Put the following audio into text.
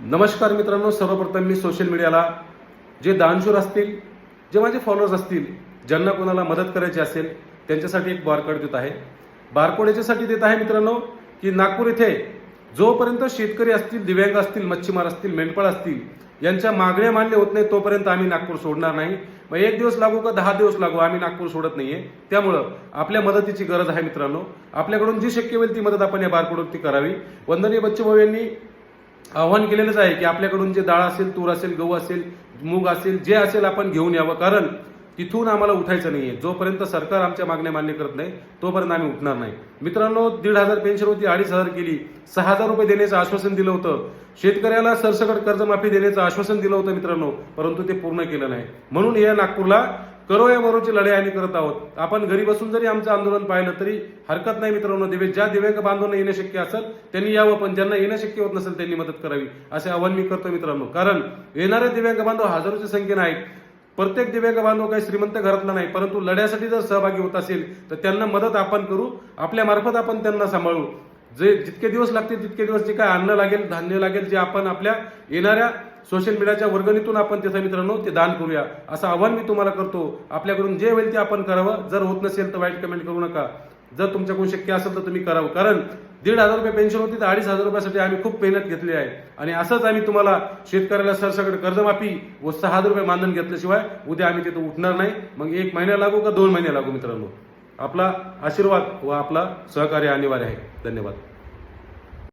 नमस्कार मित्रांनो, सर्वप्रथम मी सोशल मीडियाला जे दानशूर असतील, जे माझे फॉलोअर्स असतील, ज्यांना कोणाला मदत करायची असेल त्यांच्यासाठी एक बारकोड देत आहे. बारकोड याच्यासाठी देत आहे मित्रांनो की नागपूर इथे जोपर्यंत शेतकरी असतील, दिव्यांग असतील, मच्छीमार असतील, मेंढपाळ असतील यांच्या मागण्या मान्य होत नाही तोपर्यंत आम्ही नागपूर सोडणार नाही. मग 1 दिवस लागू का 10 दिवस लागू, आम्ही नागपूर सोडत नाहीये. त्यामुळं आपल्या मदतीची गरज आहे मित्रांनो. आपल्याकडून जी शक्य होईल ती मदत आपण या बारकोडवरती करावी. वंदनीय बच्चूभाऊ यांनी आव्हान केलेलंच आहे की आपल्याकडून जे डाळ असेल, तूर असेल, गहू असेल, मूग असेल, जे असेल आपण घेऊन यावं, कारण तिथून आम्हाला उठायचं नाहीये. जोपर्यंत सरकार आमच्या मागण्या मान्य करत नाही तोपर्यंत आम्ही उठणार नाही. मित्रांनो, 1,500 पेन्शन होती, 2,500 केली, 6,000 रुपये देण्याचं आश्वासन दिलं होतं. शेतकऱ्याला सरसकट कर्जमाफी देण्याचं आश्वासन दिलं होतं मित्रांनो, परंतु ते पूर्ण केलं नाही. म्हणून या नागपूरला करो या मरोची लढाई आम्ही करत आहोत. आपण घरी बसून जरी आमचं आंदोलन पाहिलं तरी हरकत नाही मित्रांनो. ज्या दिव्यांग बांधवांना येणं शक्य असेल त्यांनी यावं, पण ज्यांना येणं शक्य होत नसेल त्यांनी मदत करावी असे आवाहन मी करतो मित्रांनो. कारण येणारे दिव्यांग बांधव हजारोच्या संख्येने आहेत. प्रत्येक दिव्यांग बांधव काही श्रीमंत घरातला नाही, परंतु लढ्यासाठी जर सहभागी होत असेल तर त्यांना मदत आपण करू, आपल्या मार्फत आपण त्यांना सांभाळू. जितके दिवस लागतील तितके दिवस जे काय अन्न लागेल, धान्य लागेल, जे आपण आपल्या येणाऱ्या सोशल मीडियाच्या वर्गणीतून आपण तिथं मित्रांनो ते दान करूया असं आव्हान मी तुम्हाला करतो. आपल्याकडून जे होईल ते आपण करावं. जर होत नसेल तर वाईट कमेंट करू नका. जर तुमच्याकडून शक्य असेल तर तुम्ही करावं. कारण 1,500 रुपये पेन्शन होती तर 2,500 रुपयासाठी आम्ही खूप मेहनत घेतली आहे. आणि असंच आम्ही तुम्हाला शेतकऱ्याला सरसकट कर्जमाफी व 6,000 रुपये मानधन घेतल्याशिवाय उद्या आम्ही तिथं उठणार नाही. मग 1 महिना लागू का 2 महिने लागू मित्रांनो, आपला आशीर्वाद व आपला सहकार्य अनिवार्य आहे. धन्यवाद.